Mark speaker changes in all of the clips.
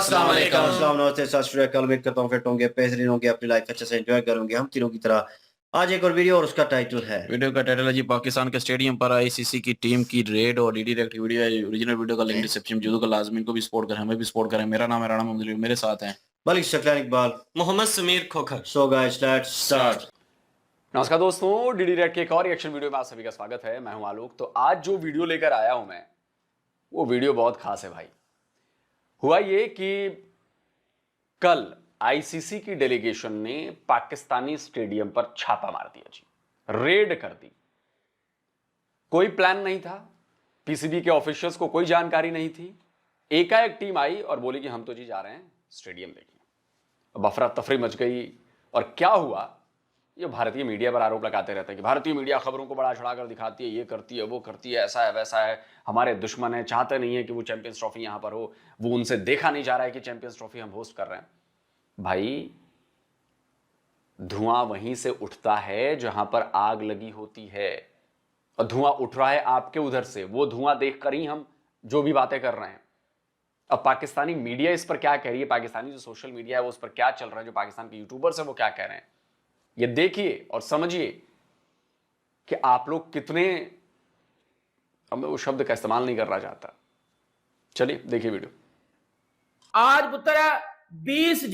Speaker 1: अस्सलाम वालेकुम।
Speaker 2: अस्सलाम नमस्ते सत श्री अकाल। उम्मीद करता हूँ फिट होंगे, बेहतरीन होंगे, अपनी लाइफ अच्छे से एंजॉय करोगे हम तीनों की तरह। आज एक और वीडियो और उसका टाइटल है
Speaker 1: वीडियो का टाइटल है जी पाकिस्तान के स्टेडियम पर आईसीसी की टीम की रेड और डीडी डायरेक्ट वीडियो है। ओरिजिनल वीडियो का लिंक डिस्क्रिप्शन में मौजूद है। लाजमी को भी सपोर्ट करें, हमें भी सपोर्ट करें। मेरा नाम है राणा मोहम्मद अली, मेरे साथ हैं
Speaker 2: Malik Shaklan Iqbal,
Speaker 3: Mohammad Sameer Khokhar.
Speaker 2: So guys let's start.
Speaker 4: नमस्कार दोस्तों, डीडी रेड के एक और रिएक्शन वीडियो में आप सभी का स्वागत है। मैं हूं आलोक। तो आज जो वीडियो लेकर आया हूं मैं, वो वीडियो बहुत खास है भाई। हुआ ये कि कल आईसीसी की डेलीगेशन ने पाकिस्तानी स्टेडियम पर छापा मार दिया जी, रेड कर दी। कोई प्लान नहीं था, पीसीबी के ऑफिशियल्स को कोई जानकारी नहीं थी। एकाएक टीम आई और बोली कि हम तो जी जा रहे हैं स्टेडियम देखने। अब अफरा तफरी मच गई। और क्या हुआ, ये भारतीय मीडिया पर आरोप लगाते रहते हैं कि भारतीय मीडिया खबरों को बड़ा चढ़ाकर दिखाती है, ये करती है, वो करती है, ऐसा है वैसा है, हमारे दुश्मन है, चाहते नहीं है कि वो चैंपियंस ट्रॉफी यहां पर हो, वो उनसे देखा नहीं जा रहा है कि चैंपियंस ट्रॉफी हम होस्ट कर रहे हैं। भाई, धुआं वहीं से उठता है जहां पर आग लगी होती है, और धुआं उठ रहा है आपके उधर से। वो धुआं देखकर ही हम जो भी बातें कर रहे हैं। अब पाकिस्तानी मीडिया इस पर क्या कह रही है, पाकिस्तानी जो सोशल मीडिया है वो उस पर क्या चल रहा है, जो पाकिस्तान के यूट्यूबर्स है वो क्या कह रहे हैं, ये देखिए और समझिए कि आप लोग कितने, अब मैं वो शब्द का इस्तेमाल नहीं करना चाहता। चलिए देखिए वीडियो।
Speaker 5: आज पुत्र 20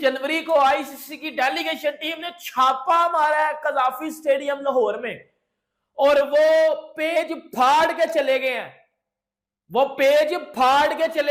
Speaker 5: जनवरी को आईसीसी की डेलीगेशन टीम ने छापा मारा है कजाफी स्टेडियम लाहौर में, और वो पेज फाड़ के चले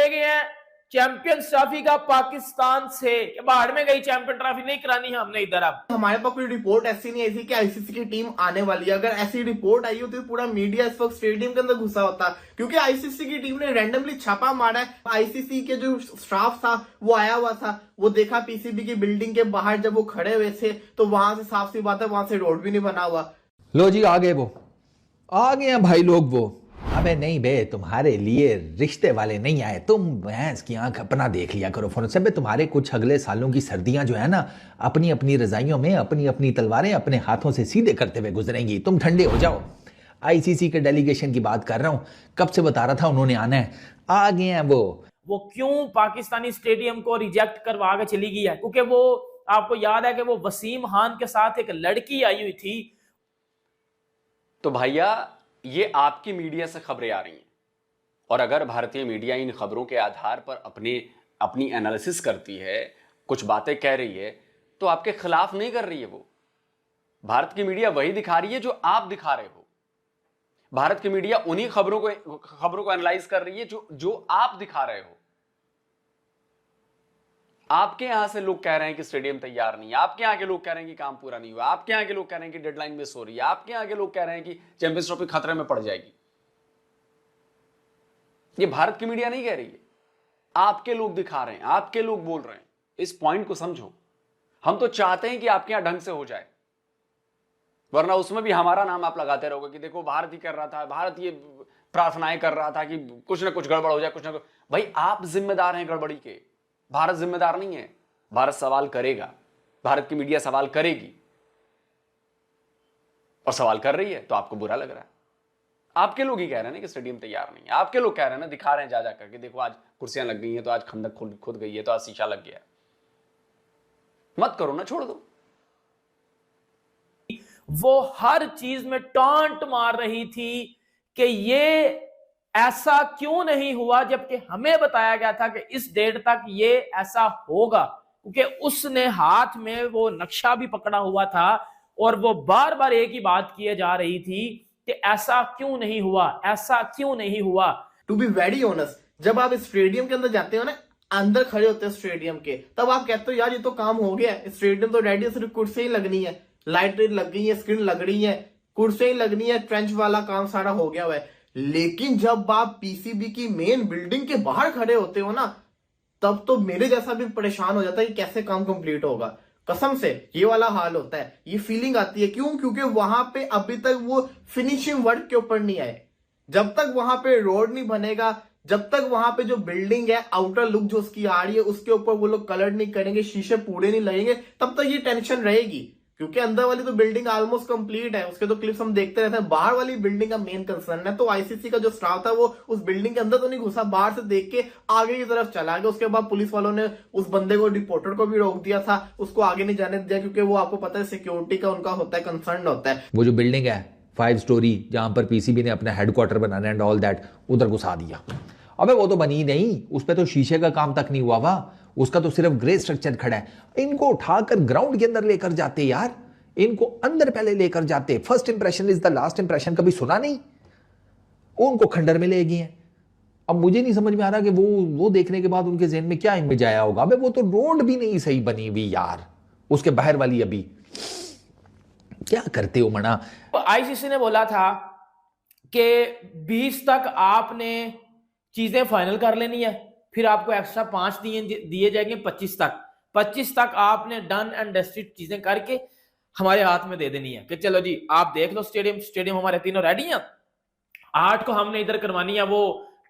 Speaker 5: गए हैं। चैंपियंस ट्रॉफी का पाकिस्तान से बाहर में गई, चैंपियन ट्रॉफी नहीं करानी है हमने इधर। अब
Speaker 6: हमारे पास कोई रिपोर्ट ऐसी नहीं आई थी कि आईसीसी की टीम आने वाली है। अगर ऐसी रिपोर्ट आई होती तो पूरा मीडिया इस वक्त स्टेडियम के अंदर घुसा होता, क्योंकि आईसीसी की टीम ने रैंडमली छापा मारा है। आईसीसी के जो स्टाफ था वो आया हुआ था, वो देखा पीसीबी की बिल्डिंग के बाहर जब वो खड़े हुए थे तो वहां से साफ सी बात है, वहां से रोड भी नहीं बना हुआ।
Speaker 7: लो जी, आ गए हैं भाई लोग। वो अबे नहीं बे, तुम्हारे लिए रिश्ते वाले नहीं आए, तुम भैंस की आंख अपना देख लिया करो फोन से। बे तुम्हारे कुछ अगले सालों की सर्दियां जो है ना, अपनी अपनी रजाइयों में अपनी अपनी तलवारें अपने हाथों से सीधे करते हुए गुजरेंगी। तुम ठंडे हो जाओ। आईसीसी के डेलीगेशन की बात कर रहा हूं, कब से बता रहा था उन्होंने आना है, आ गए हैं वो
Speaker 5: क्यों पाकिस्तानी स्टेडियम को रिजेक्ट करवा के चली गई है? क्योंकि वो, आपको याद है कि वो वसीम खान के साथ एक लड़की आई हुई थी।
Speaker 4: तो भैया, ये आपकी मीडिया से खबरें आ रही हैं, और अगर भारतीय मीडिया इन खबरों के आधार पर अपनी एनालिसिस करती है, कुछ बातें कह रही है, तो आपके खिलाफ नहीं कर रही है। वो भारत की मीडिया वही दिखा रही है जो आप दिखा रहे हो। भारत की मीडिया उन्हीं खबरों को एनालाइज कर रही है जो आप दिखा रहे हो। आपके यहां से लोग कह रहे हैं कि स्टेडियम तैयार नहीं है, आपके यहां के लोग कह रहे हैं कि काम पूरा नहीं हुआ, आपके यहां के लोग कह रहे हैं कि डेडलाइन मिस हो रही है, आपके यहां के लोग कह रहे हैं कि चैंपियंस ट्रॉफी खतरे में पड़ जाएगी। ये भारत की मीडिया नहीं कह रही है, आपके लोग दिखा रहे हैं, आपके लोग बोल रहे हैं। इस पॉइंट को समझो। हम तो चाहते हैं कि आपके यहां ढंग से हो जाए, वरना उसमें भी हमारा नाम आप लगाते रहोगे कि देखो भारत ही कर रहा था, भारत ये प्रार्थनाएं कर रहा था कि कुछ ना कुछ गड़बड़ हो जाए, कुछ ना कुछ। भाई, आप जिम्मेदार हैं गड़बड़ी के, भारत जिम्मेदार नहीं है। भारत सवाल करेगा, भारत की मीडिया सवाल करेगी, और सवाल कर रही है तो आपको बुरा लग रहा है। आपके लोग ही कह रहे हैं ना कि स्टेडियम तैयार नहीं है, आपके लोग कह रहे हैं ना, दिखा रहे हैं जा करके, देखो आज कुर्सियां लग गई हैं, तो आज खंडक खुद गई है, तो आज शीशा लग गया। मत करो ना, छोड़ दो।
Speaker 5: वो हर चीज में टांट मार रही थी कि ये ऐसा क्यों नहीं हुआ, जबकि हमें बताया गया था कि इस डेट तक ये ऐसा होगा, क्योंकि उसने हाथ में वो नक्शा भी पकड़ा हुआ था, और वो बार बार एक ही बात किए जा रही थी कि ऐसा क्यों नहीं हुआ।
Speaker 6: टू बी वेरी ऑनेस्ट, जब आप स्टेडियम के अंदर जाते हो ना, अंदर खड़े होते हैं स्टेडियम के, तब आप कहते हो यार ये तो काम हो गया, स्टेडियम तो रेडी है, सिर्फ कुर्सियां ही लगनी है, लाइटें लग गई है, स्क्रीन लग रही है, कुर्सियां ही लगनी है, ट्रेंच वाला काम सारा हो गया हुआ है। लेकिन जब आप पीसीबी की मेन बिल्डिंग के बाहर खड़े होते हो ना, तब तो मेरे जैसा भी परेशान हो जाता है कि कैसे काम कंप्लीट होगा। कसम से ये वाला हाल होता है, ये फीलिंग आती है। क्यों? क्योंकि वहां पे अभी तक वो फिनिशिंग वर्क के ऊपर नहीं आए। जब तक वहां पे रोड नहीं बनेगा, जब तक वहां पे जो बिल्डिंग है, आउटर लुक जो उसकी आ रही है, उसके ऊपर वो लोग कलर नहीं करेंगे, शीशे पूरे नहीं लगेंगे, तब तक ये टेंशन रहेगी। क्योंकि अंदर वाली तो बिल्डिंग ऑलमोस्ट कंप्लीट है, उसके तो क्लिप्स हम देखते रहते हैं। बाहर वाली बिल्डिंग का मेन कंसर्न है। तो आईसीसी का जो स्टाफ था वो उस बिल्डिंग के अंदर तो नहीं घुसा, बाहर से देख के आगे की तरफ चला गया। उसके बाद पुलिस वालों ने उस बंदे को, रिपोर्टर को भी रोक दिया था, उसको आगे नहीं जाने दिया, क्योंकि वो आपको पता है सिक्योरिटी का उनका होता है, कंसर्न होता है।
Speaker 7: वो जो बिल्डिंग है 5 स्टोरी जहां पर पीसीबी ने अपना headquarter banana and all that, उधर घुसा दिया। अबे वो तो बनी नहीं, उस पर तो शीशे का काम तक नहीं हुआ हुआ, उसका तो सिर्फ ग्रे स्ट्रक्चर खड़ा है। इनको उठाकर ग्राउंड के अंदर लेकर जाते यार, इनको अंदर पहले लेकर जाते। First impression is the last impression, कभी सुना नहीं? उनको खंडर में ले गए हैं। अब मुझे नहीं समझ में आ रहा कि वो देखने के बाद उनके जहन में क्या इमेज आया होगा। अबे वो तो रोड भी नहीं सही बनी हुई यार, उसके बाहर वाली। अभी क्या करते हो मना?
Speaker 5: आईसीसी ने बोला था कि 20 तक आपने चीजें फाइनल कर लेनी है, फिर आपको एक्स्ट्रा 5 दिए जाएंगे 25 तक आपने डन एंड डस्टेड चीजें करके हमारे हाथ में दे देनी है कि चलो जी आप देख लो स्टेडियम हमारे तीनों रेडी हैं। 8 को हमने इधर करवानी है वो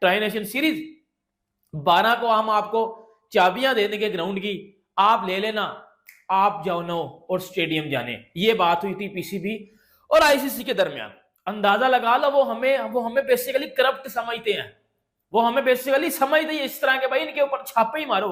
Speaker 5: ट्राई नेशन सीरीज, 12 को हम आपको चाबियां दे देंगे ग्राउंड की, आप ले लेना, आप जाओ नो और स्टेडियम जाने। ये बात हुई थी पीसीबी और आईसीसी के दरमियान। अंदाजा लगा लो वो हमें बेसिकली करप्ट समझते हैं, वो हमें बेसिकली समझते हैं इस तरह के भाई इनके ऊपर छापे ही मारो।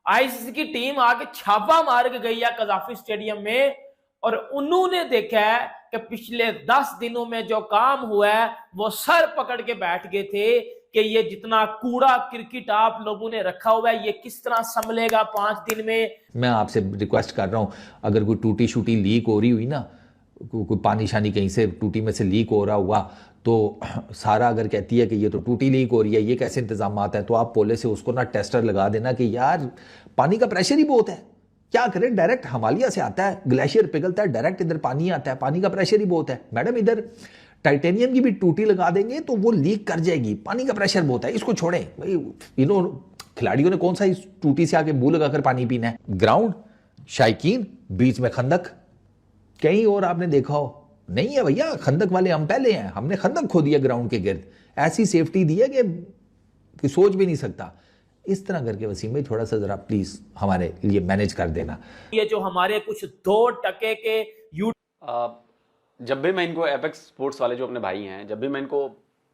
Speaker 5: आईसीसी की टीम आके छापा मार के गई है कजाफी स्टेडियम में और उन्होंने देखा है कि पिछले 10 दिनों में जो काम हुआ है वो सर पकड़ के बैठ गए थे कि ये जितना कूड़ा क्रिकेट आप लोगों ने रखा हुआ है ये किस तरह संभलेगा 5 दिन में।
Speaker 7: मैं आपसे रिक्वेस्ट कर रहा हूं, अगर कोई टूटी शूटी लीक हो रही हुई ना, कोई पानी शानी कहीं से टूटी में से लीक हो रहा हुआ, तो सारा अगर कहती है कि ये तो टूटी लीक हो रही है, ये कैसे इंतजाम है, तो आप पोले से उसको ना टेस्टर लगा देना कि यार पानी का प्रेशर ही बहुत है। क्या करें, डायरेक्ट हिमालय से आता है, ग्लेशियर पिघलता है, डायरेक्ट इधर पानी आता है, पानी का प्रेशर ही बहुत है। मैडम इधर टाइटेनियम की भी टूटी लगा देंगे तो वो लीक कर जाएगी, पानी का प्रेशर बहुत है, इसको छोड़ें भाई। खिलाड़ियों ने कौन सा इस टूटी से आके मुंह लगाकर पानी पीना है? ग्राउंड शायकीन, बीच में खंदक, कहीं और आपने देखा हो? नहीं है भैया, खंदक वाले हम पहले हैं, हमने खंदक खो दिया ग्राउंड के गिर्द, ऐसी सेफ्टी दी है कि सोच भी नहीं सकता। इस तरह करके वसीम भाई थोड़ा सा जरा प्लीज हमारे लिए मैनेज कर देना।
Speaker 5: ये जो हमारे कुछ 2% के
Speaker 4: जब भी मैं इनको एपेक्स स्पोर्ट्स वाले जो अपने भाई हैं, जब भी मैं इनको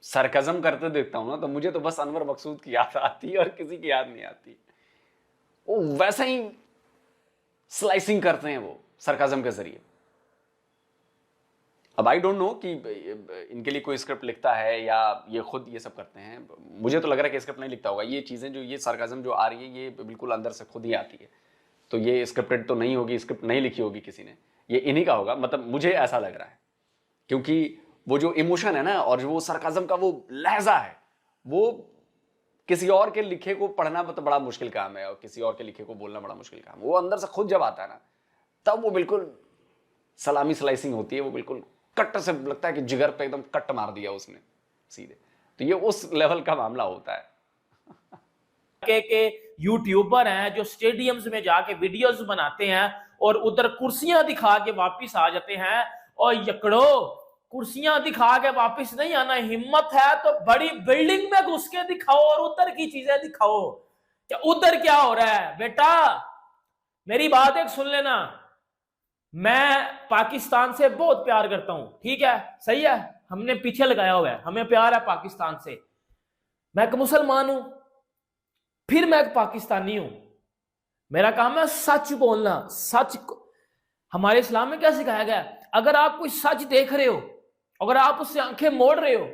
Speaker 4: सरकज़म करते देखता हूं ना, तो मुझे तो बस अनवर मकसूद की याद आती है और किसी की याद नहीं आती। वो वैसा ही स्लाइसिंग करते हैं वो सरकज़म के जरिए। अब आई डोंट नो कि इनके लिए कोई स्क्रिप्ट लिखता है या ये खुद ये सब करते हैं। मुझे तो लग रहा है कि स्क्रिप्ट नहीं लिखता होगा। ये चीज़ें जो ये सरकाज़म जो आ रही है ये बिल्कुल अंदर से खुद ही आती है, तो ये स्क्रिप्टेड तो नहीं होगी, स्क्रिप्ट नहीं लिखी होगी किसी ने, ये इन्हीं का होगा। मतलब मुझे ऐसा लग रहा है, क्योंकि वो जो इमोशन है ना और वो सरकाज़म का वो लहजा है, वो किसी और के लिखे को पढ़ना तो बड़ा मुश्किल काम है और किसी और के लिखे को बोलना बड़ा मुश्किल काम है। वो अंदर से खुद जब आता है ना, तब वो बिल्कुल सलामी स्लाइसिंग होती है, वो बिल्कुल कट से लगता है कि जिगर पे एकदम कट मार दिया उसने सीधे। तो ये उस लेवल का मामला होता है।
Speaker 5: के यूट्यूबर हैं जो स्टेडियम्स में जाके वीडियोस बनाते हैं और उधर कुर्सियां दिखा के वापस आ जाते हैं। और यकड़ो कुर्सियां दिखा के वापस नहीं आना, हिम्मत है तो बड़ी बिल्डिंग में घुस के दिखाओ और उधर की चीजें दिखाओ। क्या उधर क्या हो रहा है बेटा? मेरी बात एक सुन लेना, मैं पाकिस्तान से बहुत प्यार करता हूं, ठीक है, सही है, हमने पीछे लगाया हुआ है, हमें प्यार है पाकिस्तान से। मैं एक मुसलमान हूं, फिर मैं एक पाकिस्तानी हूं। मेरा काम है सच बोलना। सच हमारे इस्लाम में क्या सिखाया गया? अगर आप कोई सच देख रहे हो, अगर आप उससे आंखें मोड़ रहे हो,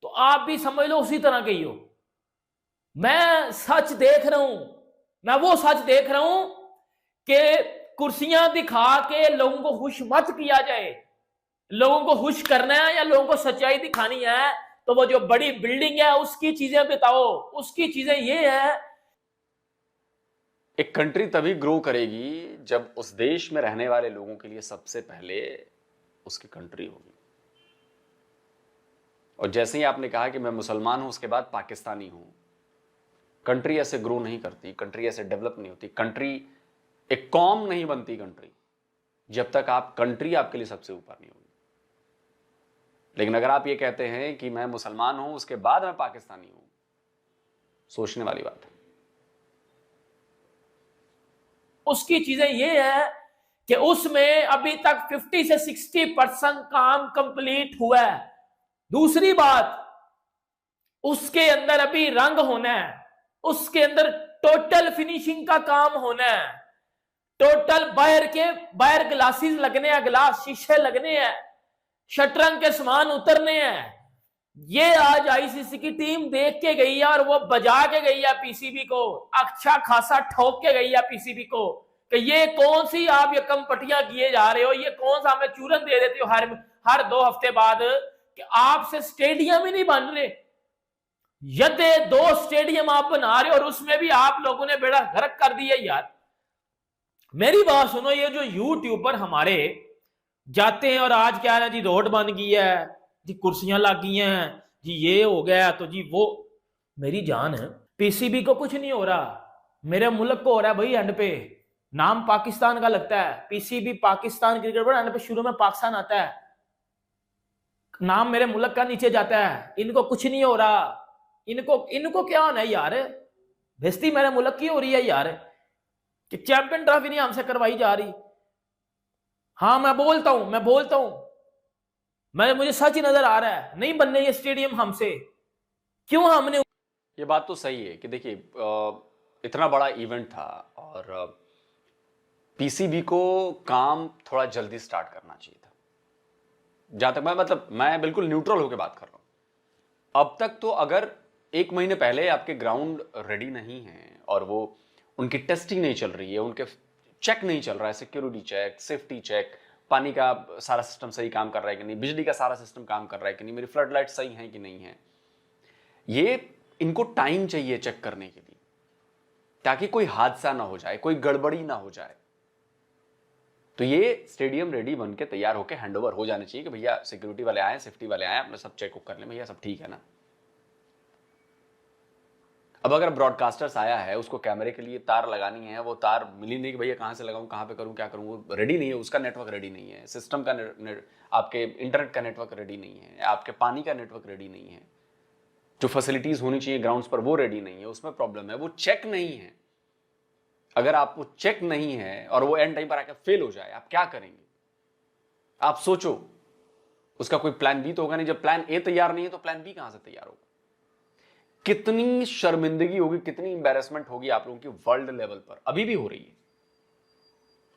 Speaker 5: तो आप भी समझ लो उसी तरह के ही हो। मैं सच देख रहा हूं, मैं वो सच देख रहा हूं कि कुर्सियां दिखा के लोगों को खुश मत किया जाए। लोगों को खुश करना है या लोगों को सच्चाई दिखानी है तो वो जो बड़ी बिल्डिंग है उसकी चीजें बताओ। उसकी चीजें ये है,
Speaker 4: एक कंट्री तभी ग्रो करेगी जब उस देश में रहने वाले लोगों के लिए सबसे पहले उसकी कंट्री होगी। और जैसे ही आपने कहा कि मैं मुसलमान हूं उसके बाद पाकिस्तानी हूं, कंट्री ऐसे ग्रो नहीं करती, कंट्री ऐसे डेवलप नहीं होती, कंट्री एक कौम नहीं बनती कंट्री जब तक आप कंट्री आपके लिए सबसे ऊपर नहीं होगी। लेकिन अगर आप ये कहते हैं कि मैं मुसलमान हूं उसके बाद मैं पाकिस्तानी हूं, सोचने वाली बात है।
Speaker 5: उसकी चीजें ये है कि उसमें अभी तक 50 से 60% काम कंप्लीट हुआ है। दूसरी बात, उसके अंदर अभी रंग होना है, उसके अंदर टोटल फिनिशिंग का काम होना है, टोटल बाहर ग्लासेस लगने हैं, ग्लास शीशे लगने हैं, शटरंग के सामान उतरने हैं। ये आज आईसीसी की टीम देख के गई है और वो बजा के गई है पीसीबी को, अच्छा खासा ठोक के गई है पीसीबी को कि ये कौन सी आप ये कंपटियां किए जा रहे हो, ये कौन सा हमें चूरन दे देते हो हर 2 हफ्ते बाद कि आपसे स्टेडियम ही नहीं बन रहे। यदि 2 स्टेडियम आप बना रहे हो और उसमें भी आप लोगों ने बेड़ा गर्क कर दिया। यार मेरी बात सुनो, ये जो यूट्यूबर हमारे जाते हैं और आज क्या है जी, रोड बन गई है जी, कुर्सियां लग गई हैं जी, ये हो गया तो जी वो। मेरी जान है, पीसीबी को कुछ नहीं हो रहा, मेरे मुल्क को हो रहा है भाई। एंड पे नाम पाकिस्तान का लगता है, PCB Pakistan cricket board, and पे शुरू में पाकिस्तान आता है, नाम मेरे मुल्क का नीचे जाता है। इनको कुछ नहीं हो रहा, इनको क्या होना है यार? बेइज्जती मेरे मुल्क की हो रही है यार कि चैंपियन ट्रॉफी नहीं हमसे करवाई जा रही। हाँ मैं बोलता हूं, मुझे सच नजर आ रहा है, नहीं बनने ये स्टेडियम हमसे। क्यों हमने,
Speaker 4: ये बात तो सही है कि देखिए इतना बड़ा इवेंट था और पीसीबी को काम थोड़ा जल्दी स्टार्ट करना चाहिए था। जहां तक मैं बिल्कुल न्यूट्रल होकर बात कर रहा हूं। अब तक तो अगर 1 महीने पहले आपके ग्राउंड रेडी नहीं है और वो उनकी टेस्टिंग नहीं चल रही है, उनके चेक नहीं चल रहा है, सिक्योरिटी चेक, सेफ्टी चेक, पानी का सारा सिस्टम सही काम कर रहा है कि नहीं, बिजली का सारा सिस्टम काम कर रहा है कि नहीं, मेरी फ्लड लाइट सही है कि नहीं है, ये इनको टाइम चाहिए चेक करने के लिए, ताकि कोई हादसा ना हो जाए, कोई गड़बड़ी ना हो जाए। तो ये स्टेडियम रेडी बन के तैयार होकर हैंडओवर हो जाने चाहिए कि भैया सिक्योरिटी वाले आए, सेफ्टी वाले आए, अपने सब चेक कर लें, भैया सब ठीक है ना। अब अगर ब्रॉडकास्टर्स आया है, उसको कैमरे के लिए तार लगानी है, वो तार मिली नहीं कि भैया कहाँ से लगाऊं, कहाँ पे करूं, क्या करूं, वो रेडी नहीं है, उसका नेटवर्क रेडी नहीं है, सिस्टम का आपके इंटरनेट का नेटवर्क रेडी नहीं है, आपके पानी का नेटवर्क रेडी नहीं है, जो फैसिलिटीज होनी चाहिए ग्राउंड्स पर वो रेडी नहीं है, उसमें प्रॉब्लम है, वो चेक नहीं है। अगर आप वो चेक नहीं है और वो एंड टाइम पर आकर फेल हो जाए, आप क्या करेंगे? आप सोचो, उसका कोई प्लान बी तो होगा नहीं। जब प्लान ए तैयार नहीं है तो प्लान बी कहां से तैयार होगा? कितनी शर्मिंदगी होगी, कितनी एम्बैरेसमेंट होगी आप लोगों की वर्ल्ड लेवल पर, अभी भी हो रही है।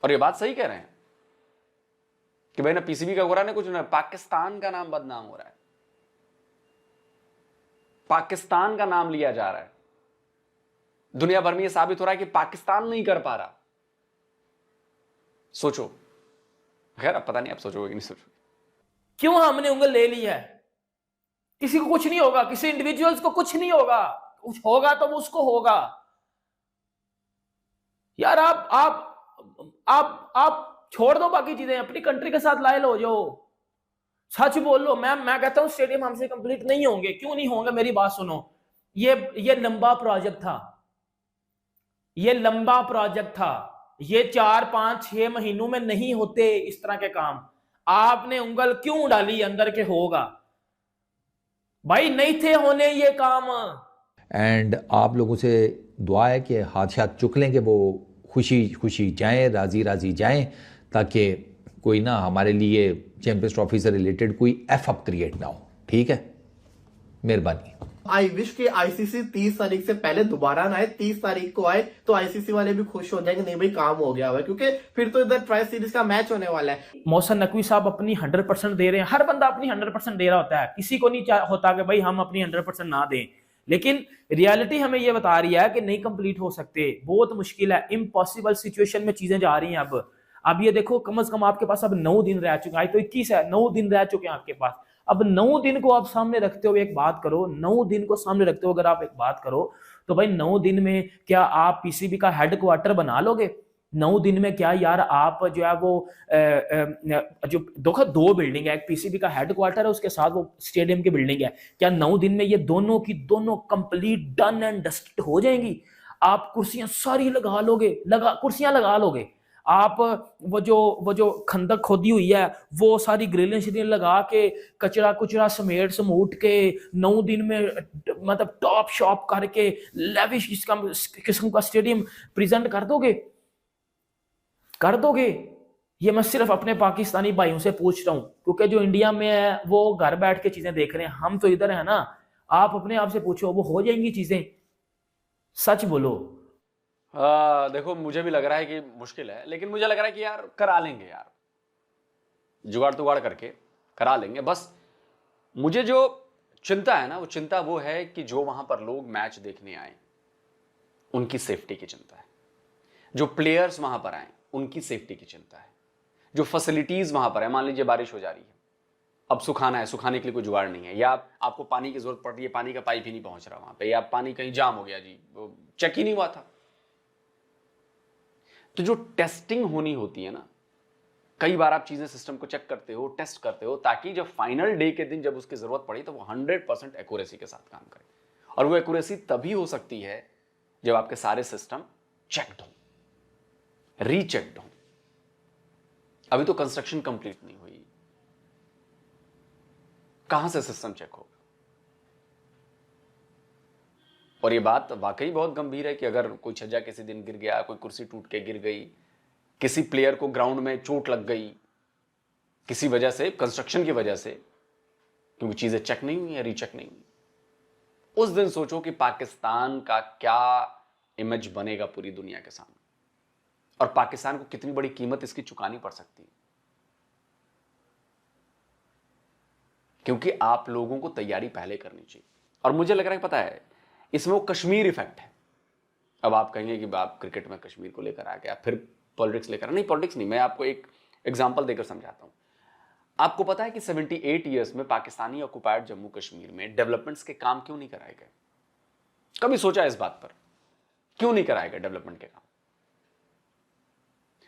Speaker 4: और ये बात सही कह रहे हैं कि भाई ना पीसीबी का हो रहा है ना कुछ ना, पाकिस्तान का नाम बदनाम हो रहा है, पाकिस्तान का नाम लिया जा रहा है, दुनिया भर में यह साबित हो रहा है कि पाकिस्तान नहीं कर पा रहा। सोचो, खैर अब पता नहीं आप सोचोगे कि नहीं सोचोगे।
Speaker 5: क्यों हमने उंगल ले ली है? किसी को कुछ नहीं होगा, किसी इंडिविजुअल्स को कुछ नहीं होगा, कुछ होगा तो वो उसको होगा। यार आप छोड़ दो बाकी चीजें, अपनी कंट्री के साथ लायल हो जाओ, सच बोल लो। मैं कहता हूं स्टेडियम हमसे कंप्लीट नहीं होंगे। क्यों नहीं होंगे? मेरी बात सुनो, ये लंबा प्रोजेक्ट था, ये लंबा प्रोजेक्ट था, ये 4, 5, 6 महीनों में नहीं होते इस तरह के काम। आपने उंगल क्यों डाली अंदर के होगा? भाई नहीं थे होने ये काम।
Speaker 7: एंड आप लोगों से दुआ है कि हादसात चुक लें कि वो खुशी खुशी जाएं, राजी राजी जाएं, ताकि कोई ना हमारे लिए चैंपियंस ट्रॉफी से रिलेटेड कोई एफ अप क्रिएट ना हो। ठीक है, मेहरबानी।
Speaker 6: आई विश कि आईसीसी 30 तारीख से पहले दोबारा ना आए, 30 तारीख को आए तो आईसीसी वाले भी खुश हो जाएंगे, नहीं भाई काम हो गया हुआ है, क्योंकि फिर तो इधर ट्राई सीरीज का मैच होने वाला है।
Speaker 5: मोहसिन नकवी साहब अपनी 100% दे रहे हैं, हर बंदा अपनी 100% दे रहा होता है, किसी को नहीं होता कि भाई हम अपनी 100% ना दें, लेकिन रियलिटी हमें यह बता रही है कि नहीं कंप्लीट हो सकते, बहुत मुश्किल है, इम्पॉसिबल सिचुएशन में चीजें जा रही हैं। अब ये देखो, कम से कम आपके पास अब 9 दिन रह चुके हैं, आज तो 21 है, 9 दिन रह चुके हैं आपके पास। अब 9 दिन को आप सामने रखते हुए एक बात करो, 9 दिन को सामने रखते हुए अगर आप एक बात करो तो भाई 9 दिन में क्या आप पीसीबी का हेडक्वार्टर बना लोगे? 9 दिन में क्या यार आप जो है वो जो देखो 2 बिल्डिंग है, एक पीसीबी का हेडक्वार्टर है, उसके साथ वो स्टेडियम की बिल्डिंग है, क्या 9 दिन में ये दोनों की दोनों कंप्लीट डन एंड डस्टेड हो जाएंगी? आप कुर्सियां सारी लगा लोगे, कुर्सियां लगा लोगे आप, वो जो खंदक खोदी हुई है वो सारी ग्रिलें शिलें लगा के कचरा कुचरा समेट समूट के 9 दिन में मतलब टॉप शॉप करके लेविश किस्म का स्टेडियम प्रेजेंट कर दोगे? ये मैं सिर्फ अपने पाकिस्तानी भाइयों से पूछ रहा हूं, क्योंकि जो इंडिया में है वो घर बैठ के चीजें देख रहे हैं, हम तो इधर है ना। आप अपने आप से पूछो, वो हो जाएंगी चीजें? सच बोलो।
Speaker 4: देखो मुझे भी लग रहा है कि मुश्किल है, लेकिन मुझे लग रहा है कि यार करा लेंगे यार, जुगाड़ तुगाड़ करके करा लेंगे। बस मुझे जो चिंता है ना, वो चिंता वो है कि जो वहां पर लोग मैच देखने आए उनकी सेफ्टी की चिंता है, जो प्लेयर्स वहां पर आए उनकी सेफ्टी की चिंता है, जो फैसिलिटीज वहां पर है। मान लीजिए बारिश हो जा रही है, अब सुखाना है, सुखाने के लिए कोई जुगाड़ नहीं है, या आपको पानी की जरूरत पड़ रही है, पानी का पाइप ही नहीं पहुंच रहा वहां पे, या पानी कहीं जाम हो गया जी, चेक ही नहीं हुआ था। तो जो टेस्टिंग होनी होती है ना, कई बार आप चीजें सिस्टम को चेक करते हो, टेस्ट करते हो, ताकि जब फाइनल डे के दिन जब उसकी जरूरत पड़ी तो वो 100% एक्यूरेसी के साथ काम करे। और वो एक्यूरेसी तभी हो सकती है जब आपके सारे सिस्टम चेक्ड हो, रीचेक्ड हो। अभी तो कंस्ट्रक्शन कंप्लीट नहीं हुई, कहां से सिस्टम चेक होगा? और ये बात वाकई बहुत गंभीर है कि अगर कोई छज्जा किसी दिन गिर गया, कोई कुर्सी टूट के गिर गई, किसी प्लेयर को ग्राउंड में चोट लग गई किसी वजह से, कंस्ट्रक्शन की वजह से, क्योंकि चीजें चेक नहीं हुई है, रीचेक नहीं हुई, उस दिन सोचो कि पाकिस्तान का क्या इमेज बनेगा पूरी दुनिया के सामने, और पाकिस्तान को कितनी बड़ी कीमत इसकी चुकानी पड़ सकती है। क्योंकि आप लोगों को तैयारी पहले करनी चाहिए। और मुझे लग रहा है पता है इसमें वो कश्मीर इफेक्ट है। अब आप कहेंगे कि आप क्रिकेट में कश्मीर को लेकर आ गया, फिर पॉलिटिक्स लेकर। नहीं, पॉलिटिक्स नहीं, मैं आपको एक एग्जांपल देकर समझाता हूं। आपको पता है कि 78 ईयर्स में पाकिस्तानी ऑक्युपाइड जम्मू कश्मीर में डेवलपमेंट्स के काम क्यों नहीं कराए गए? कभी सोचा इस बात पर? क्यों नहीं कराए गए डेवलपमेंट के काम?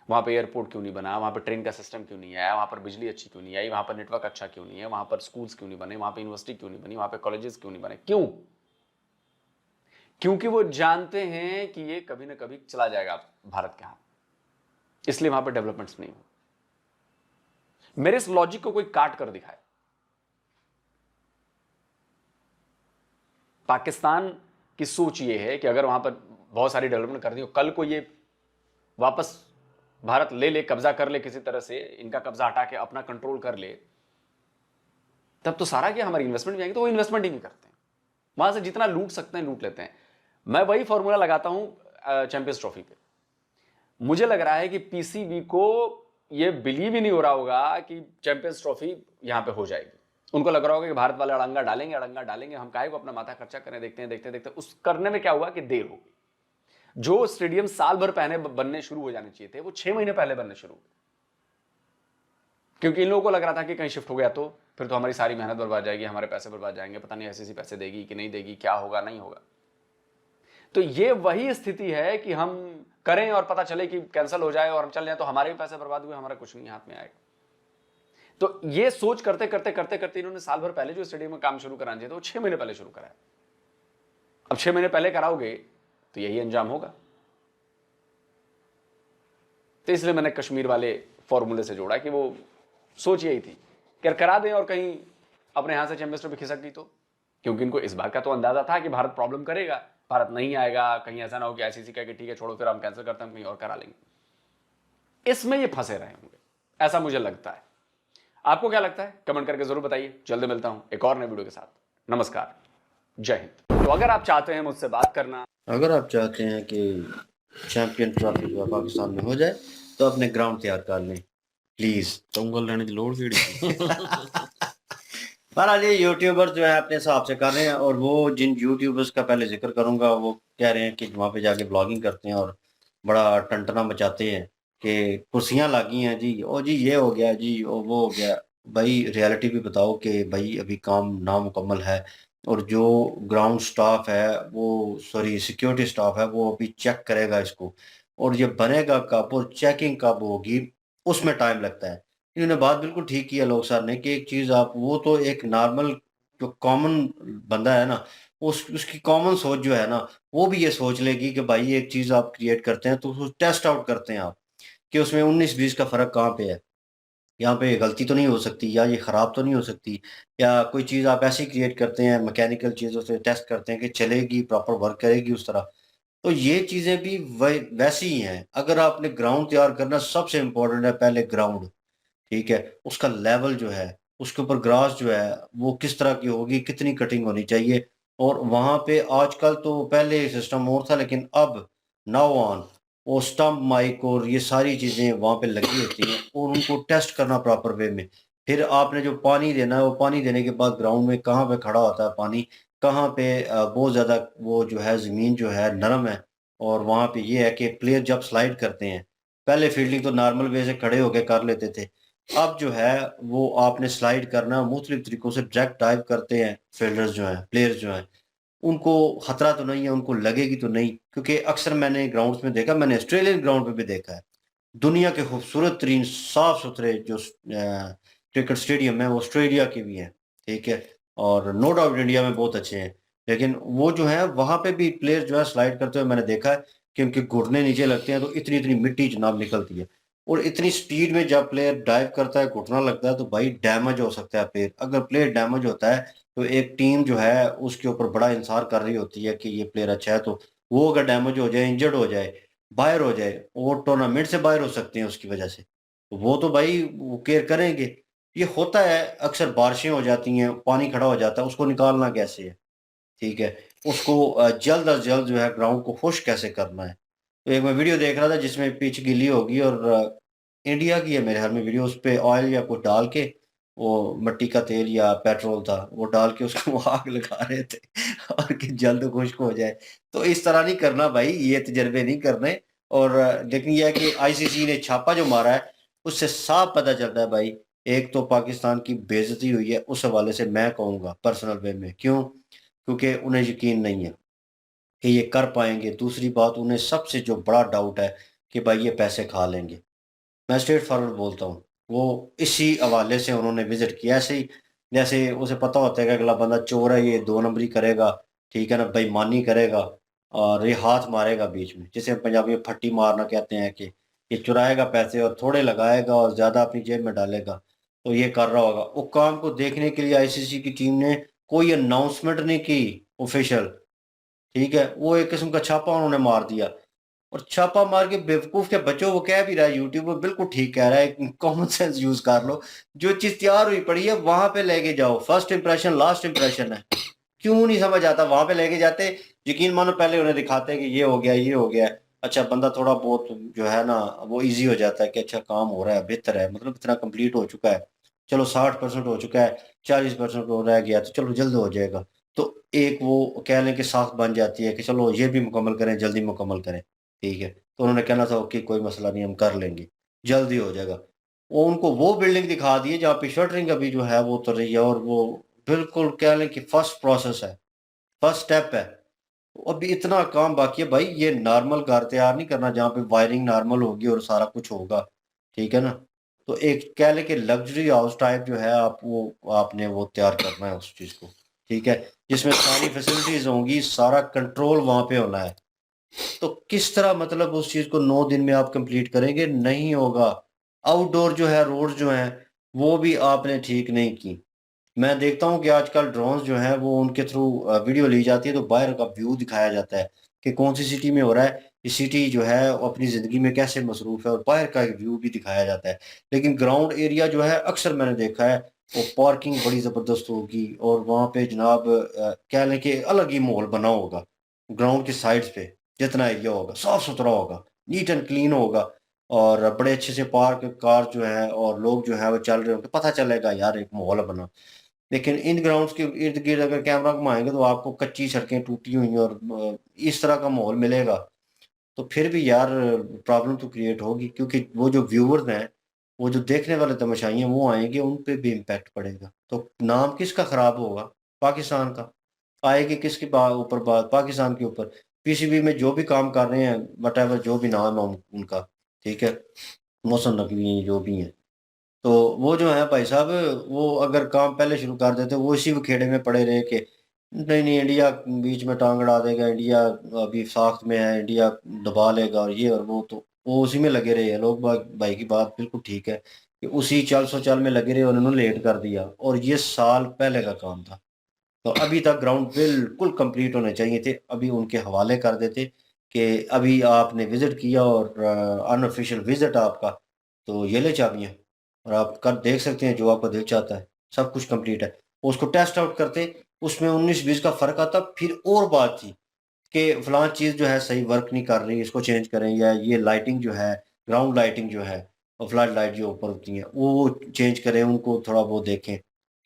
Speaker 4: वहां पर एयरपोर्ट क्यों नहीं बना, वहां पर ट्रेन का सिस्टम क्यों नहीं आया, वहां पर बिजली अच्छी क्यों नहीं आई, वहां पर नेटवर्क अच्छा क्यों नहीं है, वहां पर स्कूल्स क्यों नहीं बने, वहां पर यूनिवर्सिटी क्यों नहीं बनी, वहां पर कॉलेजेस क्यों नहीं बने? क्यों? क्योंकि वो जानते हैं कि ये कभी ना कभी चला जाएगा भारत के हाथ, इसलिए वहां पर डेवलपमेंट्स नहीं हो। मेरे इस लॉजिक को कोई काट कर दिखाए। पाकिस्तान की सोच ये है कि अगर वहां पर बहुत सारी डेवलपमेंट कर दी, कल को ये वापस भारत ले ले, कब्जा कर ले, किसी तरह से इनका कब्जा हटा के अपना कंट्रोल कर ले, तब तो सारा क्या हमारी इन्वेस्टमेंट भी आएगी। तो वो इन्वेस्टमेंट ही नहीं करते, वहां से जितना लूट सकते हैं लूट लेते हैं। मैं वही फॉर्मूला लगाता हूं चैंपियंस ट्रॉफी पे। मुझे लग रहा है कि पीसीबी को ये बिलीव ही नहीं हो रहा होगा कि चैंपियंस ट्रॉफी यहां पे हो जाएगी। उनको लग रहा होगा कि भारत वाले अड़ंगा डालेंगे, हम काहे को अपना माथा खर्चा करें, देखते उस करने में क्या हुआ कि देर हो गई। जो स्टेडियम साल भर पहले बनने शुरू हो जाने चाहिए थे, वो 6 महीने पहले बनने शुरू हुए, क्योंकि इन लोगों को लग रहा था कि कहीं शिफ्ट हो गया तो फिर तो हमारी सारी मेहनत बर्बाद जाएगी, हमारे पैसे बर्बाद जाएंगे, पता नहीं ऐसे पैसे देगी कि नहीं देगी, क्या होगा नहीं होगा। तो ये वही स्थिति है कि हम करें और पता चले कि कैंसिल हो जाए और हम चल जाए तो हमारे भी पैसे बर्बाद हुए, हमारा कुछ नहीं हाथ में आएगा। तो ये सोच करते इन्होंने साल भर पहले जो स्टेडियम में काम शुरू कराना चाहिए था वो 6 महीने पहले शुरू कराया। अब 6 महीने पहले कराओगे तो यही अंजाम होगा। तो इसलिए मैंने कश्मीर वाले फॉर्मूले से जोड़ा कि वो सोच यही थी कि करा दें और कहीं अपने यहां से चैंपियंस ट्रॉफी खिसक गई तो, क्योंकि इनको इस बात का तो अंदाजा था कि भारत प्रॉब्लम करेगा, भारत नहीं आएगा, कहीं ऐसा ना हो कि आईसीसी कहे कि ठीक है छोड़ो फिर हम कैंसिल करते हैं, हम कहीं और करा लेंगे। इसमें ये फंसे रहे होंगे, ऐसा मुझे लगता है। आपको क्या लगता है? कमेंट करके जरूर बताइए। जल्द मिलता हूं एक और नए वीडियो के साथ। नमस्कार, जय हिंद। तो अगर आप चाहते हैं मुझसे बात करना,
Speaker 2: अगर आप चाहते हैं कि चैंपियन ट्रॉफी जो है पाकिस्तान में हो जाए तो अपने ग्राउंड तैयार कर लें प्लीज।
Speaker 1: तंगल रहने की लोड़ केड़ी।
Speaker 2: बहरहाल ये यूट्यूबर जो है अपने हिसाब से कर रहे हैं, और वो जिन यूट्यूबर्स का पहले जिक्र करूंगा वो कह रहे हैं कि वहाँ पे जाके ब्लॉगिंग करते हैं और बड़ा टंटना मचाते हैं कि कुर्सियां लागी हैं जी, ओ जी ये हो गया जी, ओ वो हो गया। भाई रियलिटी भी बताओ कि भाई अभी काम नामुकम्मल है, और जो ग्राउंड स्टाफ है वो, सॉरी सिक्योरिटी स्टाफ है, वो अभी चेक करेगा इसको, और ये बनेगा कब और चेकिंग कब होगी उसमें टाइम लगता है। इन्होंने बात बिल्कुल ठीक की है लोग सर ने कि एक चीज़ आप, वो तो एक नॉर्मल जो कॉमन बंदा है ना, उसकी कॉमन सोच जो है ना, वो भी ये सोच लेगी कि भाई एक चीज़ आप क्रिएट करते हैं तो उसको टेस्ट आउट करते हैं आप कि उसमें 19-20 का फ़र्क कहाँ पे है, यहाँ पे गलती तो नहीं हो सकती, या ये ख़राब तो नहीं हो सकती, या कोई चीज़ आप ऐसी क्रिएट करते हैं मैकेनिकल चीज़ों से टेस्ट करते हैं कि चलेगी, प्रॉपर वर्क करेगी उस तरह। तो ये चीजें भी वैसी ही हैं। अगर आपने ग्राउंड तैयार करना, सबसे इम्पोर्टेंट है पहले ग्राउंड, ठीक है, उसका लेवल जो है, उसके ऊपर ग्रास जो है वो किस तरह की होगी, कितनी कटिंग होनी चाहिए। और वहां पे आजकल तो, पहले सिस्टम और था लेकिन अब नाउ ऑन वो स्टम्प माइक और ये सारी चीजें वहां पे लगी होती हैं और उनको टेस्ट करना प्रॉपर वे में। फिर आपने जो पानी देना है, वो पानी देने के बाद ग्राउंड में कहाँ पे खड़ा होता है पानी, कहाँ पे बहुत ज्यादा वो जो है जमीन जो है नरम है। और वहां पे ये है कि प्लेयर जब स्लाइड करते हैं, पहले फील्डिंग तो नॉर्मल वे से खड़े होके कर लेते थे, अब जो है वो आपने स्लाइड करना, मुख्तलिफ तरीकों से डायरेक्ट डाइव करते हैं फील्डर्स जो हैं, प्लेयर्स जो हैं। उनको खतरा तो नहीं है, उनको लगेगी तो नहीं, क्योंकि अक्सर मैंने ग्राउंड्स में देखा, मैंने ऑस्ट्रेलियन ग्राउंड पे भी देखा है। दुनिया के खूबसूरत तरीन साफ सुथरे जो क्रिकेट स्टेडियम है वो ऑस्ट्रेलिया के भी हैं, ठीक है। और नो डाउट इंडिया में बहुत अच्छे हैं, लेकिन वो जो है वहां पे भी प्लेयर जो है स्लाइड करते हुए मैंने देखा है कि उनके घुटने नीचे लगते हैं तो इतनी इतनी मिट्टी जनाब निकलती है। और इतनी स्पीड में जब प्लेयर डाइव करता है, घुटना लगता है, तो भाई डैमेज हो सकता है प्लेयर। अगर प्लेयर डैमेज होता है तो एक टीम जो है उसके ऊपर बड़ा इंतजार कर रही होती है कि ये प्लेयर अच्छा है, तो वो अगर डैमेज हो जाए, इंजर्ड हो जाए, बाहर हो जाए, वो टूर्नामेंट से बाहर हो सकते हैं उसकी वजह से, तो वो तो भाई वो केयर करेंगे। ये होता है अक्सर, बारिशें हो जाती हैं, पानी खड़ा हो जाता है, उसको निकालना कैसे है, ठीक है। उसको जल्द अज जल्द जो है ग्राउंड को खुश कैसे करना है। तो एक मैं वीडियो देख रहा था जिसमें पिच गीली होगी और इंडिया की है मेरे ख्याल में वीडियो, उस पे ऑयल या कुछ डाल के, वो मट्टी का तेल या पेट्रोल था वो डाल के उसको वो आग लगा रहे थे और कि जल्द खुश्क हो जाए। तो इस तरह नहीं करना भाई, ये तजर्बे नहीं करने। और लेकिन यह है कि आईसीसी ने छापा जो मारा है उससे साफ पता चलता है भाई, एक तो पाकिस्तान की बेइज्जती हुई है, उस हवाले से मैं कहूँगा पर्सनल वे में, क्यों, क्योंकि उन्हें यकीन नहीं है कि ये कर पाएंगे। दूसरी बात, उन्हें सबसे जो बड़ा डाउट है कि भाई ये पैसे खा लेंगे। मैं स्ट्रेट फॉरवर्ड बोलता हूँ, वो इसी हवाले से उन्होंने विजिट किया, ऐसे ही जैसे उसे पता होता है कि अगला बंदा चोर है, ये दो नंबरी करेगा, ठीक है ना, बेईमानी करेगा और ये हाथ मारेगा बीच में, जिसे हम पंजाबी में फट्टी मारना कहते हैं, कि ये चुराएगा पैसे और थोड़े लगाएगा और ज्यादा अपनी जेब में डालेगा। तो ये कर रहा होगा। वो काम को देखने के लिए आईसीसी की टीम ने कोई अनाउंसमेंट नहीं की ऑफिशियल, ठीक है, वो एक किस्म का छापा उन्होंने मार दिया। और छापा मार के बेवकूफ के बच्चों, वो कह भी रहा है यूट्यूब पर, बिल्कुल ठीक कह रहा है, कॉमन सेंस यूज कर लो। जो चीज तैयार हुई पड़ी है वहां पे लेके जाओ, फर्स्ट इंप्रेशन लास्ट इंप्रेशन है। क्यों नहीं समझ आता, वहां पे लेके जाते, यकीन मानो पहले उन्हें दिखाते कि ये हो गया, ये हो गया, अच्छा बंदा थोड़ा बहुत जो है ना वो इजी हो जाता है कि अच्छा काम हो रहा है, बेहतर है, मतलब इतना कंप्लीट हो चुका है, चलो 60% हो चुका है, 40% हो रह गया तो चलो जल्द हो जाएगा। तो एक वो कह लें कि साख बन जाती है कि चलो ये भी मुकम्मल करें, जल्दी मुकम्मल करें, ठीक है। तो उन्होंने कहना था ओके कोई मसला नहीं, हम कर लेंगे, जल्दी हो जाएगा। वो उनको वो बिल्डिंग दिखा दी है जहाँ पे शटरिंग अभी जो है वो उतर रही है, और वो बिल्कुल कह लें कि फर्स्ट प्रोसेस है, फर्स्ट स्टेप है। अभी इतना काम बाकी है भाई, ये नॉर्मल घर तैयार नहीं करना जहाँ पे वायरिंग नॉर्मल होगी और सारा कुछ होगा, ठीक है ना। तो एक कह लें कि लग्जरी हाउस टाइप जो है आप वो आपने वो तैयार करना है उस चीज़ को, ठीक है, जिसमें सारी फैसिलिटीज होंगी, सारा कंट्रोल वहां पे होना है। तो किस तरह मतलब उस चीज को 9 दिन में आप कंप्लीट करेंगे, नहीं होगा। आउटडोर जो है, रोड जो है, वो भी आपने ठीक नहीं की। मैं देखता हूँ कि आजकल ड्रोन्स जो है वो उनके थ्रू वीडियो ली जाती है, तो बाहर का व्यू दिखाया जाता है कि कौन सी सिटी में हो रहा है, ये सिटी जो है वो अपनी ज़िंदगी में कैसे मसरूफ है, और बाहर का एक व्यू भी दिखाया जाता है। लेकिन ग्राउंड एरिया जो है अक्सर मैंने देखा है वो पार्किंग बड़ी ज़बरदस्त होगी, और वहाँ पे जनाब कह लें कि अलग ही माहौल बना होगा। ग्राउंड की साइड्स पे जितना एरिया होगा साफ सुथरा होगा, नीट एंड क्लीन होगा, और बड़े अच्छे से पार्क कार जो है और लोग जो है वो चल रहे होंगे, पता चलेगा यार एक माहौल बना। लेकिन इन ग्राउंड्स के इर्द गिर्द अगर कैमरा घुमाएंगे तो आपको कच्ची सड़कें टूटी हुई और इस तरह का माहौल मिलेगा, तो फिर भी यार प्रॉब्लम तो क्रिएट होगी, क्योंकि वो जो व्यूअर्स हैं, वो जो देखने वाले तमाशाई हैं, वो आएंगे, उन पे भी इम्पैक्ट पड़ेगा। तो नाम किसका खराब होगा, पाकिस्तान का। आएगी किसके ऊपर बात, पाकिस्तान के ऊपर। पीसीबी में जो भी काम कर रहे हैं, वट जो भी नाम है उनका, ठीक है, मौसम नकवी हैं जो भी हैं, तो वो जो है भाई साहब, वो अगर काम पहले शुरू कर देते, वो इसी खेड़े में पड़े रहे कि नहीं नहीं इंडिया बीच में टांग अड़ा देगा, इंडिया अभी साख्त में है, इंडिया दबा लेगा और ये और वो, तो वो उसी में लगे रहे हैं लोग। भाई की बात बिल्कुल ठीक है कि उसी चल सो चल में लगे रहे, उन्होंने लेट कर दिया, और ये साल पहले का काम था। तो अभी तक ग्राउंड बिल्कुल कंप्लीट होने चाहिए थे, अभी उनके हवाले कर देते कि अभी आपने विजिट किया और अनऑफिशियल विजिट आपका, तो ये ले चाबियाँ और आप कर देख सकते हैं जो आपका दिल चाहता है, सब कुछ कंप्लीट है। उसको टेस्ट आउट करते, उसमें 19-20 का फ़र्क आता, फिर और बात थी कि फलां चीज़ जो है सही वर्क नहीं कर रही, इसको चेंज करें, या ये लाइटिंग जो है, ग्राउंड लाइटिंग जो है और फ्लड लाइट जो ऊपर होती हैं, वो चेंज करें, उनको थोड़ा वो देखें।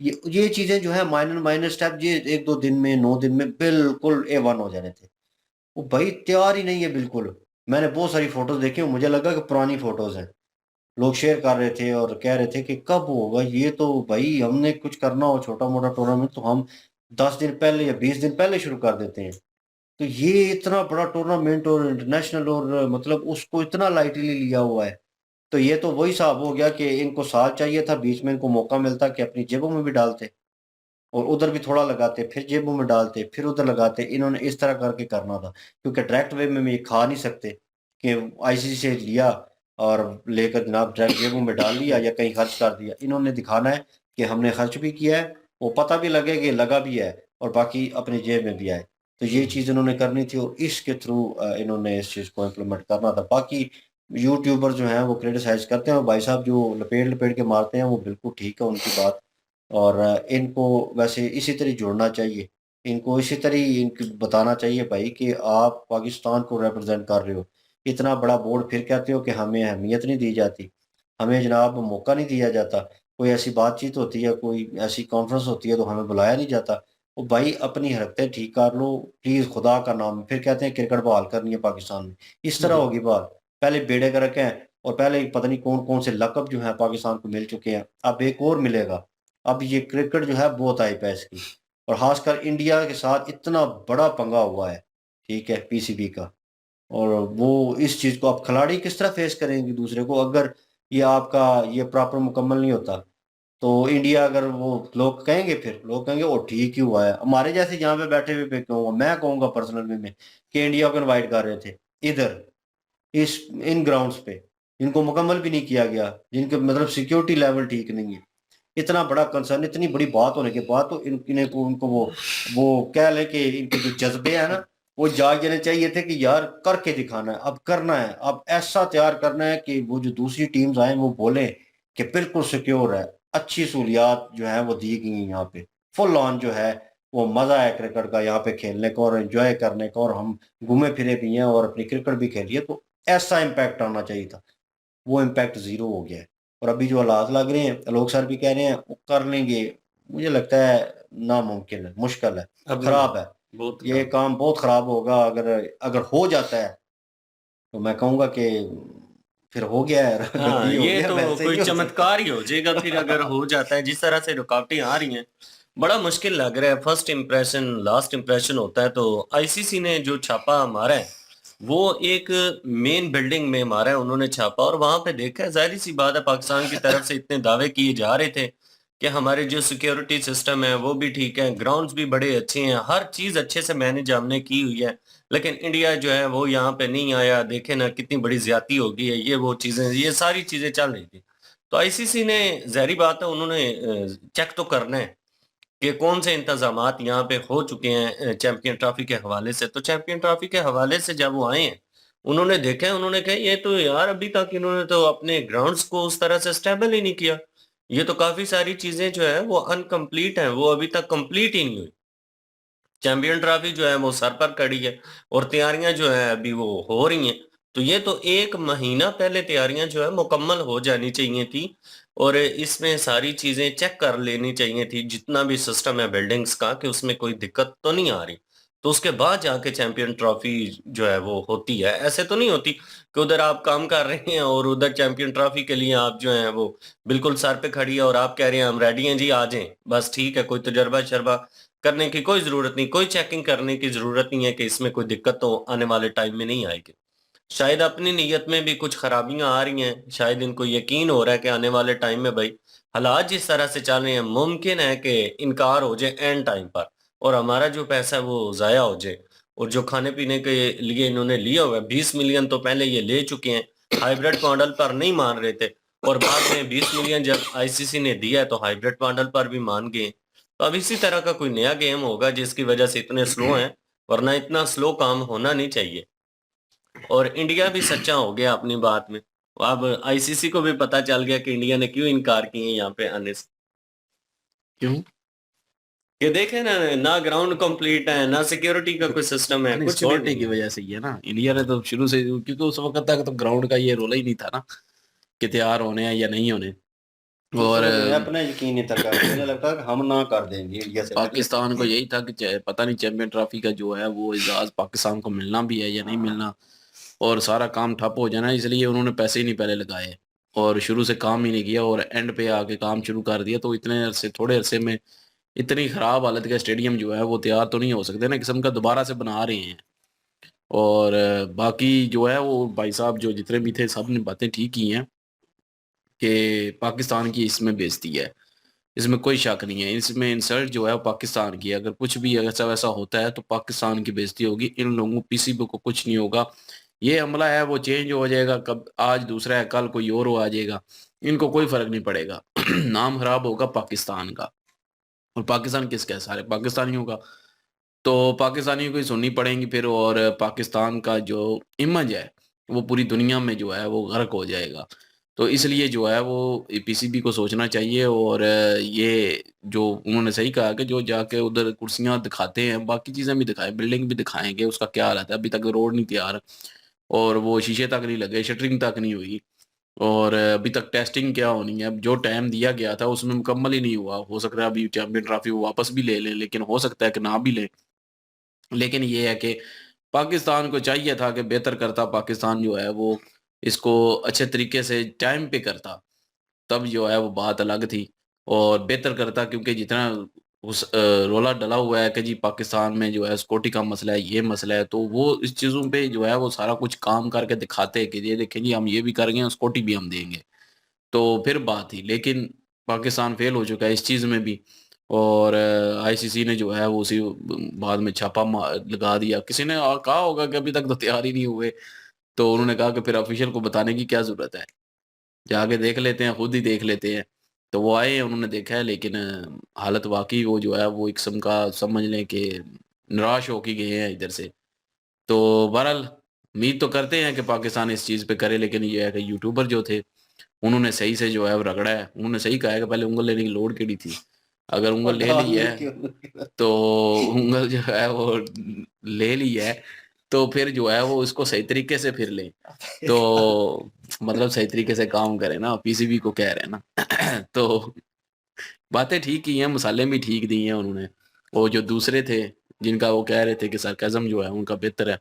Speaker 2: ये चीज़ें जो है माइनर माइनर स्टेप, ये 1-2 दिन में, 9 दिन में बिल्कुल A1 हो जाने थे। वो भाई तैयार ही नहीं है बिल्कुल। मैंने बहुत सारी फ़ोटोज़ देखी, मुझे लगा कि पुरानी फ़ोटोज़ हैं। लोग शेयर कर रहे थे और कह रहे थे कि कब होगा ये, तो भाई हमने कुछ करना हो छोटा-मोटा टूर्नामेंट तो हम 10 दिन पहले या 20 दिन पहले शुरू कर देते हैं। तो ये इतना बड़ा टूर्नामेंट और इंटरनेशनल, और मतलब उसको इतना लाइटली लिया हुआ है। तो ये तो वही हिसाब हो गया कि इनको साल चाहिए था, बीच में इनको मौका मिलता कि अपनी जेबों में भी डालते और उधर भी थोड़ा लगाते, फिर जेबों में डालते, फिर उधर लगाते। इन्होंने इस तरह करके करना था, क्योंकि डायरेक्ट वे में ये खा नहीं सकते कि आईसीसी से लिया और लेकर जनाब डायरेक्ट जेबों में डाल लिया या कहीं खर्च कर दिया। इन्होंने दिखाना है कि हमने खर्च भी किया है, वो पता भी लगे कि लगा भी है, और बाकी अपनी जेब में भी आए। तो ये चीज़ इन्होंने करनी थी और इसके थ्रू इन्होंने इस चीज़ को इम्प्लीमेंट करना था। बाकी यूट्यूबर जो हैं वो क्रिटिसाइज़ करते हैं, और भाई साहब जो लपेट-लपेट के मारते हैं वो बिल्कुल ठीक है उनकी बात। और इनको वैसे इसी तरह जुड़ना चाहिए। इनको इसी तरह इनको बताना चाहिए भाई कि आप पाकिस्तान को रिप्रेज़ेंट कर रहे हो। इतना बड़ा बोर्ड, फिर कहते हो कि हमें अहमियत नहीं दी जाती। हमें जनाब मौका नहीं दिया जाता। कोई ऐसी बातचीत होती है, कोई ऐसी कॉन्फ्रेंस होती है तो हमें बुलाया नहीं जाता। ओ भाई अपनी हरकतें ठीक कर लो, प्लीज़ खुदा का नाम। फिर कहते हैं क्रिकेट बहाल करनी है पाकिस्तान में। इस तरह
Speaker 1: जी।
Speaker 2: होगी बात। पहले बेड़े गर्क हैं और पहले पता नहीं कौन-कौन से लक़ब जो हैं पाकिस्तान को मिल चुके हैं। अब एक और मिलेगा। अब ये क्रिकेट जो है बहुत हाइप है इसकी, और ख़ासकर इंडिया के साथ इतना बड़ा पंगा हुआ है, ठीक है, पीसीबी का। और वो इस चीज़ को अब खिलाड़ी किस तरह फेस करेंगे दूसरे को, अगर ये आपका ये प्रॉपर मुकम्मल नहीं होता, तो इंडिया अगर वो लोग कहेंगे, फिर लोग कहेंगे वो ठीक ही हुआ है। हमारे जैसे यहाँ पे बैठे हुए पे कहूँगा, मैं कहूँगा पर्सनल वे में कि इंडिया को इनवाइट कर रहे थे इधर, इस इन ग्राउंड्स पे, इनको मुकम्मल भी नहीं किया गया, जिनके मतलब सिक्योरिटी लेवल ठीक नहीं है। इतना बड़ा कंसर्न, इतनी बड़ी बात होने के बाद तो इनको उनको वो कह लें कि इनके जो जज़्बे हैं ना, वो जाग जाने चाहिए थे कि यार करके दिखाना है, अब करना है, अब ऐसा तैयार करना है कि वो जो दूसरी टीम्स आएँ वो बोलें कि बिल्कुल सिक्योर है, अच्छी सहूलियात जो हैं वो दी गई हैं यहाँ पे। फुल ऑन जो है वो मज़ा है क्रिकेट का यहाँ पे खेलने का और एन्जॉय करने का, और हम घूमे-फिरे भी हैं और अपनी क्रिकेट भी खेली है, तो ऐसा इम्पैक्ट आना चाहिए था। वो इम्पैक्ट ज़ीरो हो गया है। और अभी जो हालात लग रहे हैं, लोग सर भी कह रहे हैं वो कर लेंगे, मुझे लगता है नामुमकिन है, मुश्किल है,
Speaker 1: अभी
Speaker 2: खराब है।
Speaker 1: बहुत
Speaker 2: ये
Speaker 1: खराब।
Speaker 2: काम बहुत खराब होगा अगर अगर हो जाता है, तो मैं कहूँगा कि फिर हो गया है,
Speaker 1: हाँ,
Speaker 2: गद्दी हो
Speaker 1: ये
Speaker 2: गया,
Speaker 1: तो
Speaker 2: वैसे
Speaker 1: कोई
Speaker 2: नहीं हो सकता।
Speaker 1: चमत्कार ही हो जाएगा फिर अगर हो जाता है। जिस तरह से रुकावटें आ रही हैं, बड़ा मुश्किल लग रहा है। फर्स्ट इंप्रेशन लास्ट इंप्रेशन होता है। तो आईसीसी ने जो छापा मारा है, वो एक मेन बिल्डिंग में मारा है उन्होंने छापा, और वहां पे देखा है, जाहिर सी बात है, पाकिस्तान की तरफ से इतने दावे किए जा रहे थे कि हमारे जो सिक्योरिटी सिस्टम है वो भी ठीक है, ग्राउंड्स भी बड़े अच्छे हैं, हर चीज अच्छे से मैनेज हमने की हुई है। लेकिन इंडिया जो है वो यहाँ पे नहीं आया। देखे ना कितनी बड़ी ज्यादती हो गई है, ये वो चीजें, ये सारी चीजें चल रही थी। तो आईसीसी ने, जाहिर बात है, उन्होंने चेक तो करना है कि कौन से इंतजामात यहाँ पे हो चुके हैं चैंपियन ट्रॉफी के हवाले से। तो चैंपियन ट्रॉफी के हवाले से जब वो आए हैं, उन्होंने देखा है, उन्होंने कहा ये तो यार अभी तक इन्होंने तो अपने ग्राउंड्स को उस तरह से स्टेबल ही नहीं किया। ये तो काफी सारी चीजें जो है वो अनकम्प्लीट हैं, वो अभी तक कंप्लीट ही नहीं हुई। चैंपियन ट्रॉफी जो है वो सर पर खड़ी है और तैयारियां जो है अभी वो हो रही हैं। तो ये तो 1 महीना पहले तैयारियां जो है मुकम्मल हो जानी चाहिए थी, और इसमें सारी चीजें चेक कर लेनी चाहिए थी, जितना भी सिस्टम है बिल्डिंग्स का, कि उसमें कोई दिक्कत तो नहीं आ रही। तो उसके बाद जाके चैंपियन ट्रॉफी जो है वो होती है। ऐसे तो नहीं होती कि उधर आप काम कर रहे हैं और उधर चैंपियन ट्रॉफी के लिए आप जो है वो बिल्कुल सर पे खड़ी है और आप कह रहे हैं हम रेडी हैं जी, आ जाएं, बस ठीक है, कोई तजर्बा शर्बा करने की कोई ज़रूरत नहीं, कोई चेकिंग करने की ज़रूरत नहीं है कि इसमें कोई दिक्कत तो आने वाले टाइम में नहीं आएगी। शायद अपनी नीयत में भी कुछ खराबियां आ रही हैं, शायद इनको यकीन हो रहा है कि आने वाले टाइम में भाई हालात जिस तरह से चल रहे हैं, मुमकिन है कि इनकार हो जाए एंड टाइम पर, और हमारा जो पैसा है वो ज़ाया हो जाए। और जो खाने पीने के लिए इन्होंने लिया हुआ है, 20 मिलियन तो पहले ये ले चुके हैं, हाइब्रिड मॉडल पर नहीं मान रहे थे, और बाद में 20 मिलियन जब आईसीसी ने दिया है तो हाइब्रिड मॉडल पर भी मान गए। तो अब इसी तरह का कोई नया गेम होगा जिसकी वजह से इतने स्लो हैं, वरना इतना स्लो काम होना नहीं चाहिए। और इंडिया भी सच्चा हो गया अपनी बात में। अब आईसीसी को भी पता चल गया कि इंडिया ने क्यों इनकार किए यहाँ पे आने से।
Speaker 3: क्यों?
Speaker 1: ये देखे ना ग्राउंड कंप्लीट है, ना सिक्योरिटी का कोई सिस्टम है, कुछ भी
Speaker 3: सिक्योरिटी
Speaker 1: नहीं
Speaker 3: की
Speaker 1: है।
Speaker 3: वजह से ही है ना। इंडिया ने तो शुरू से, क्योंकि उस वक्त तक तो ग्राउंड का ये रोल ही नहीं था ना कि तैयार होने हैं या नहीं होने। और
Speaker 2: अपना यकीन नहीं था, मुझे लगता है कि हम ना कर देंगे इंडिया से।
Speaker 3: पाकिस्तान को यही था कि पता नहीं चैंपियन ट्रॉफी का जो है वो एजाज पाकिस्तान को मिलना भी है या नहीं मिलना, और सारा काम ठप हो जाना, इसलिए उन्होंने पैसे ही नहीं पहले लगाए और शुरू से काम ही नहीं किया और एंड पे आके काम शुरू कर दिया। तो इतने अरसे, थोड़े अरसे में इतनी खराब हालत का स्टेडियम जो है वो तैयार तो नहीं हो सकते ना, किस्म का दोबारा से बना रहे हैं। और बाकी जो है वो भाई साहब जो जितने भी थे सब ने बातें ठीक की हैं कि पाकिस्तान की इसमें बेइज्जती है, इसमें कोई शक नहीं है। इसमें इंसल्ट जो है वो पाकिस्तान की है। अगर कुछ भी ऐसा वैसा होता है तो पाकिस्तान की बेइज्जती होगी। इन लोगों पीसीबी को कुछ नहीं होगा। ये हमला है वो चेंज हो जाएगा, कब आज दूसरा है कल कोई और आ जाएगा, इनको कोई फर्क नहीं पड़ेगा। नाम खराब होगा पाकिस्तान का, और पाकिस्तान किसका है? सारे पाकिस्तानियों का। तो पाकिस्तानियों को ही सुननी पड़ेंगी फिर, और पाकिस्तान का जो इमेज है वो पूरी दुनिया में जो है वो गर्क हो जाएगा। तो इसलिए जो है वो पीसीबी को सोचना चाहिए। और ये जो उन्होंने सही कहा कि जो जाके उधर कुर्सियां दिखाते हैं, बाकी चीज़ें भी दिखाएं, बिल्डिंग भी दिखाएंगे, उसका क्या हालत है। अभी तक रोड नहीं तैयार, और वो शीशे तक नहीं लगे, शटरिंग तक नहीं हुई, और अभी तक टेस्टिंग क्या होनी है। अब जो टाइम दिया गया था उसमें मुकम्मल ही नहीं हुआ। हो सकता है अभी चैंपियन ट्रॉफी वो वापस भी ले लें, लेकिन हो सकता है कि ना भी लें। लेकिन ये है कि पाकिस्तान को चाहिए था कि बेहतर करता, पाकिस्तान जो है वो इसको अच्छे तरीके से टाइम पे करता, तब जो है वो बात अलग थी और बेहतर करता। क्योंकि जितना उस रोला डला हुआ है कि जी पाकिस्तान में जो है सिक्योरिटी का मसला है, ये मसला है, तो वो इस चीज़ों पे जो है वो सारा कुछ काम करके दिखाते हैं कि ये देखें जी हम ये भी करेंगे, सिक्योरिटी भी हम देंगे, तो फिर बात थी। लेकिन पाकिस्तान फेल हो चुका है इस चीज़ में भी, और आईसीसी ने जो है वो उसी बाद में छापा लगा दिया। किसी ने कहा होगा कि अभी तक तो तैयार ही नहीं हुए, तो उन्होंने कहा कि फिर ऑफिशियल को बताने की क्या ज़रूरत है, जाके देख लेते हैं, खुद ही देख लेते हैं। तो वो आए, उन्होंने देखा है, लेकिन हालत वाकई वो जो है वो एक किस्म का समझ लें कि निराश होके गए हैं इधर से। तो बहरहाल उम्मीद तो करते हैं कि पाकिस्तान इस चीज़ पे करे, लेकिन ये है कि यूट्यूबर जो थे उन्होंने सही से जो है वो रगड़ा है। उन्होंने सही कहा है कि पहले उंगल लेने की लोड़ केड़ी थी, अगर उंगल ले ली है तो उंगल जो है वो ले ली है, तो फिर जो है वो इसको सही तरीके से फिर लें, तो मतलब सही तरीके से काम करें ना, पीसीबी को कह रहे हैं ना। तो बातें ठीक की हैं, मसाले भी ठीक दिए हैं उन्होंने। वो जो दूसरे थे जिनका वो कह रहे थे कि सरकाज़म जो है उनका बेहतर है,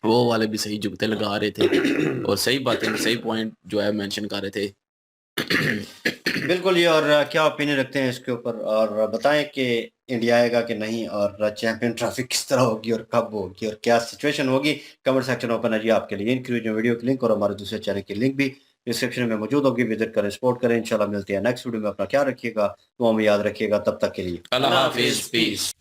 Speaker 3: वो वाले भी सही जुगते लगा रहे थे और सही बातें, सही पॉइंट जो है मेंशन कर रहे थे।
Speaker 2: बिल्कुल। ये और क्या ओपिनियन रखते हैं इसके ऊपर, और बताएं कि इंडिया आएगा कि नहीं, और चैंपियन ट्रॉफी किस तरह होगी और कब होगी और क्या सिचुएशन होगी। कमेंट सेक्शन ओपन है जी आपके लिए। इन वीडियो की लिंक और हमारे दूसरे चैनल की लिंक भी डिस्क्रिप्शन में मौजूद होगी, विजिट करें, सपोर्ट करें। इंशाल्लाह मिलते हैं नेक्स्ट वीडियो में। अपना ख्याल रखिएगा, तो हमें याद रखिएगा। तब तक के लिए
Speaker 3: अल्लाह हाफिज, पीस।